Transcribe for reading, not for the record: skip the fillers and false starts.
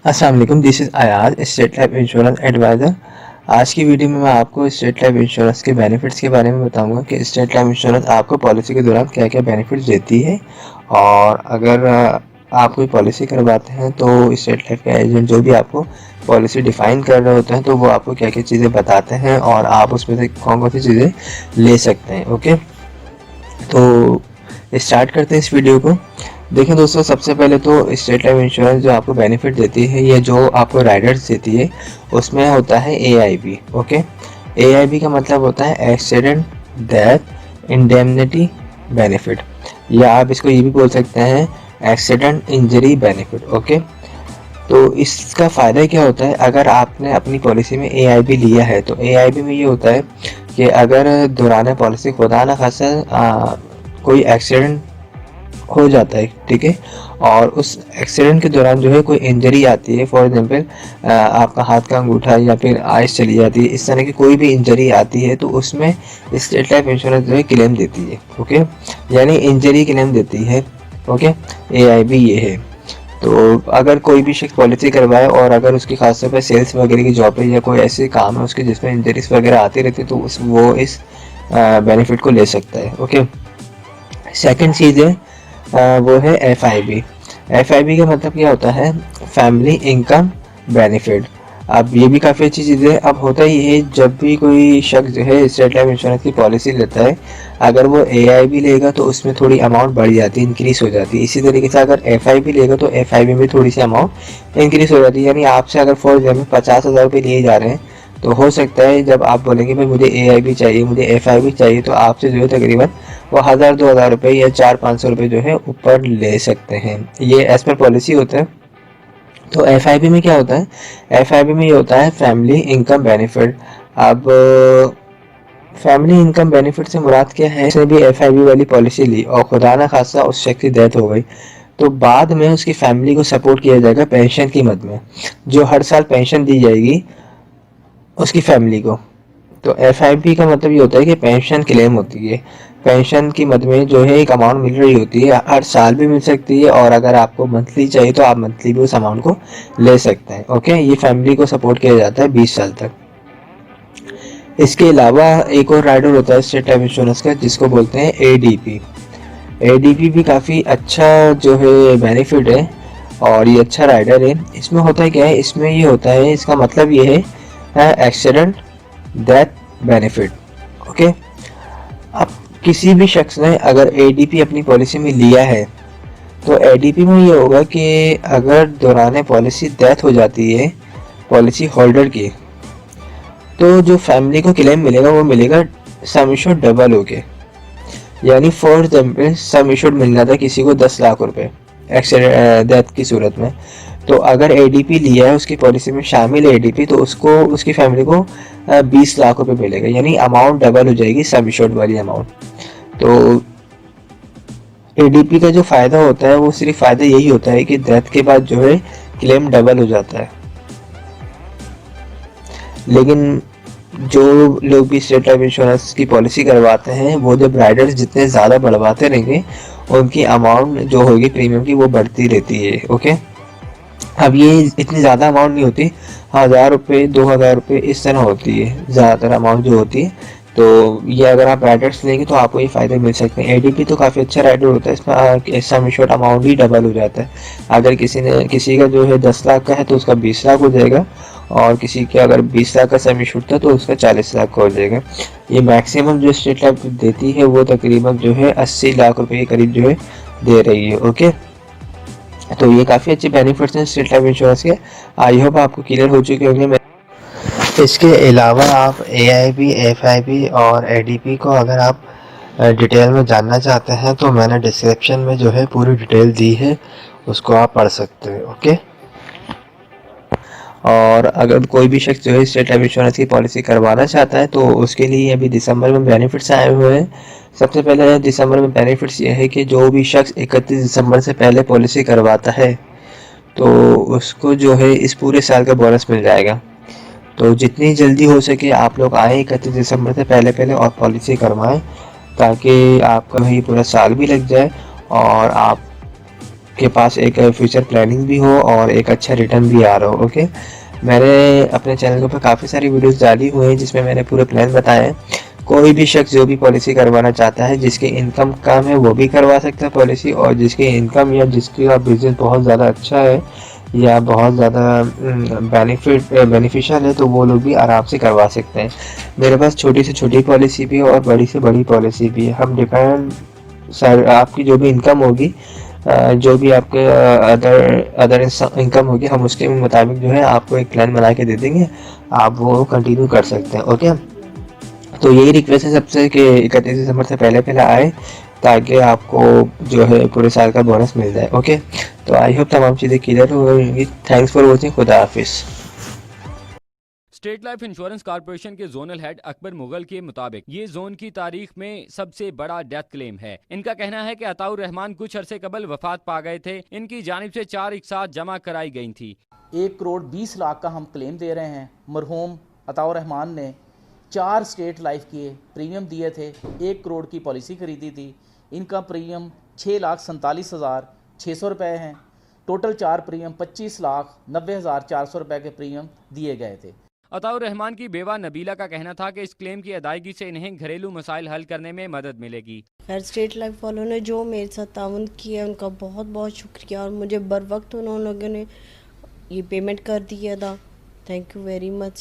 अस्सलाम वालेकुम, this is Ayaz, State Life Insurance advisor. आज की वीडियो में मैं आपको स्टेट लाइफ इंश्योरेंस के बेनिफिट्स के बारे में बताऊंगा कि स्टेट लाइफ इंश्योरेंस आपको पॉलिसी के दौरान क्या क्या बेनिफिट्स देती है। और अगर आप कोई पॉलिसी करवाते हैं तो स्टेट लाइफ के एजेंट जो भी आपको पॉलिसी डिफ़ाइन कर रहे होते हैं तो वो आपको क्या क्या चीज़ें बताते हैं और आप उसमें से कौन कौन सी चीज़ें ले सकते हैं। ओके, तो स्टार्ट करते हैं इस वीडियो को। देखिए दोस्तों, सबसे पहले तो स्टेट लाइफ इंश्योरेंस जो आपको बेनिफिट देती है या जो आपको राइडर्स देती है उसमें होता है AIB। ओके, AIB का मतलब होता है एक्सीडेंट डेथ इंडेमनिटी बेनिफिट, या आप इसको ये भी बोल सकते हैं एक्सीडेंट इंजरी बेनिफिट। ओके, तो इसका फ़ायदा क्या होता है, अगर आपने अपनी पॉलिसी में AIB लिया है तो AIB में ये होता है कि अगर दौरान पॉलिसी खुदा न खासा कोई एक्सीडेंट हो जाता है, ठीक है, और उस एक्सीडेंट के दौरान जो है कोई इंजरी आती है, फॉर एग्जांपल आपका हाथ का अंगूठा या फिर आइस चली जाती है, इस तरह की कोई भी इंजरी आती है तो उसमें स्टेट लाइफ इंश्योरेंस जो है क्लेम देती है। ओके, यानी इंजरी क्लेम देती है। ओके, AIB ये है। तो अगर कोई भी शख्स पॉलिसी करवाए और अगर उसकी खासतौर पर सेल्स वगैरह की जॉब है या कोई ऐसे काम है उसके जिसमें इंजरीज वगैरह आती रहती है तो वो इस बेनिफिट को ले सकता है। ओके, सेकेंड चीज़ है वो है FIB। FIB का मतलब क्या होता है, फैमिली इनकम बेनिफिट। अब ये भी काफ़ी अच्छी चीज़ है। अब होता ही है, जब भी कोई शख्स जो है स्टेट लाइफ इंश्योरेंस की पॉलिसी लेता है, अगर वो AIB लेगा तो उसमें थोड़ी अमाउंट बढ़ जाती है, इंक्रीज हो जाती है। इसी तरीके से अगर FIB लेगा तो FIB में थोड़ी सी अमाउंट इंक्रीज हो जाती है। यानी आपसे अगर फॉर एग्जाम्पल 50,000 रुपये लिए जा रहे हैं तो हो सकता है जब आप बोलेंगे भाई मुझे AIB चाहिए, मुझे FIB चाहिए, तो आपसे जो है तकरीबन वो 1,000-2,000 रुपये या 400-500 रुपये जो है ऊपर ले सकते हैं। ये एज पर पॉलिसी होता है। तो FIB में क्या होता है, FIB में ये होता है फैमिली इनकम बेनिफिट। अब फैमिली इनकम बेनिफिट से मुराद क्या है, इसने भी FIB वाली पॉलिसी ली और खुदा ना खासा उस शख्स की डेथ हो गई तो बाद में उसकी फैमिली को सपोर्ट किया जाएगा पेंशन की मद में, जो हर साल पेंशन दी जाएगी उसकी फैमिली को। तो FIB का मतलब ये होता है कि पेंशन क्लेम होती है, पेंशन की मद में जो है एक अमाउंट मिल रही होती है, हर साल भी मिल सकती है और अगर आपको मंथली चाहिए तो आप मंथली भी उस अमाउंट को ले सकते हैं। ओके, ये फैमिली को सपोर्ट किया जाता है 20 साल तक। इसके अलावा एक और राइडर होता है स्टेट लाइफ इंश्योरेंस का जिसको बोलते हैं ADP। ADP भी काफ़ी अच्छा जो है बेनिफिट है और ये अच्छा राइडर है। इसमें होता है क्या है, इसमें ये होता है, इसका मतलब ये है एक्सीडेंट डेथ बेनिफिट। ओके, अब किसी भी शख्स ने अगर ADP अपनी पॉलिसी में लिया है तो ADP में ये होगा कि अगर दौरान पॉलिसी डेथ हो जाती है पॉलिसी होल्डर की, तो जो फैमिली को क्लेम मिलेगा वो मिलेगा सम एश्योर्ड डबल हो के। यानी फॉर एग्जाम्पल सम एश्योर्ड मिलना था किसी को 10 लाख रुपए एक्सीडेंट डेथ की सूरत में, तो अगर ADP लिया है उसकी पॉलिसी में शामिल है ADP तो उसको उसकी फैमिली को 20 लाख रुपए मिलेगा, यानी अमाउंट डबल हो जाएगी सम एश्योर्ड वाली अमाउंट। तो ADP का जो फ़ायदा होता है वो सिर्फ फ़ायदा यही होता है कि डेथ के बाद जो है क्लेम डबल हो जाता है। लेकिन जो लोग भी स्टेट लाइफ इंश्योरेंस की पॉलिसी करवाते हैं वो जब राइडर्स जितने ज़्यादा बढ़वाते रहेंगे उनकी अमाउंट जो होगी प्रीमियम की वो बढ़ती रहती है। ओके, अब ये इतनी ज़्यादा अमाउंट नहीं होती, 1,000 रुपये 2,000 रुपये इस तरह होती है ज़्यादातर अमाउंट जो होती है। तो ये अगर आप राइडर्स लेंगे तो आपको ये फ़ायदे मिल सकते हैं। ADP तो काफ़ी अच्छा राइडर होता है, इसमें सम एश्योर्ड अमाउंट ही डबल हो जाता है। अगर किसी का जो है 10 लाख का है तो उसका 20 लाख हो जाएगा और किसी के अगर 20 लाख का सम एश्योर्ड था तो उसका 40 लाख का हो जाएगा। ये मैक्सिमम जो स्टेट लाइफ देती है वो तकरीबन जो है 80 लाख रुपये के करीब जो है दे रही है। ओके, तो ये काफ़ी अच्छे बेनिफिट्स हैं स्टेट लाइफ इंश्योरेंस के। आई होप आपको क्लियर हो चुके होंगे। इसके अलावा आप AIB FIB और ADP को अगर आप डिटेल में जानना चाहते हैं तो मैंने डिस्क्रिप्शन में जो है पूरी डिटेल दी है, उसको आप पढ़ सकते हैं। ओके, और अगर कोई भी शख्स जो है स्टेट लाइफ इंश्योरेंस की पॉलिसी करवाना चाहता है तो उसके लिए अभी दिसंबर में बेनिफिट्स आए हुए हैं। सबसे पहले दिसंबर में बेनिफिट्स ये है कि जो भी शख्स 31 दिसंबर से पहले पॉलिसी करवाता है तो उसको जो है इस पूरे साल का बोनस मिल जाएगा। तो जितनी जल्दी हो सके आप लोग आए 31 दिसंबर से पहले और पॉलिसी करवाएं ताकि आपका ये पूरा साल भी लग जाए और आप के पास एक फ्यूचर प्लानिंग भी हो और एक अच्छा रिटर्न भी आ रहा हो। ओके, मैंने अपने चैनल के ऊपर काफ़ी सारी वीडियोस डाली हुई हैं जिसमें मैंने पूरे प्लान बताए हैं। कोई भी शख्स जो भी पॉलिसी करवाना चाहता है, जिसकी इनकम कम है वो भी करवा सकता है पॉलिसी, और जिसकी इनकम या जिसका बिजनेस बहुत ज़्यादा अच्छा है या बहुत ज़्यादा बेनिफिशियल है तो वो लोग भी आराम से करवा सकते हैं। मेरे पास छोटी से छोटी पॉलिसी भी है और बड़ी से बड़ी पॉलिसी भी है। हम डिपेंड सर, आपकी जो भी इनकम होगी, जो भी आपके अदर इनकम होगी, हम उसके मुताबिक जो है आपको एक प्लान बना के दे देंगे, आप वो कंटिन्यू कर सकते हैं। ओके, तो यही रिक्वेस्ट है सबसे कि 31 दिसंबर से पहले पहले आए, ताकि आपको जो है पूरे साल का बोनस मिल जाए। ओके, तो आई होप तमाम चीज़ें क्लियर होंगी। Thanks for watching. खुदा हाफिज़। स्टेट लाइफ इंश्योरेंस कॉर्पोरेशन के जोनल हेड अकबर मुगल के मुताबिक ये जोन की तारीख में सबसे बड़ा डेथ क्लेम है। इनका कहना है कि अताउर रहमान कुछ अरसे कबल वफात पा गए थे। इनकी जानिब से 4 एक साथ जमा कराई गई थी। 1,20,00,000 का हम क्लेम दे रहे हैं। मरहूम अताउर रहमान ने 4 स्टेट लाइफ के प्रीमियम दिए थे, 1 करोड़ की पॉलिसी खरीदी थी। इनका प्रीमियम 6,47,600 रुपये हैं। टोटल 4 प्रीमियम 25,90,400 रुपये के प्रीमियम दिए गए थे। अताउर रहमान की बेवा नबीला का कहना था कि इस क्लेम की अदायगी से इन्हें घरेलू मसाइल हल करने में मदद मिलेगी। खैर, स्टेट लाइफ वालों ने जो मेरे साथ ताउन किया उनका बहुत बहुत शुक्रिया, और मुझे बर वक्त उन लोगों ने ये पेमेंट कर दिया था। Thank you very much.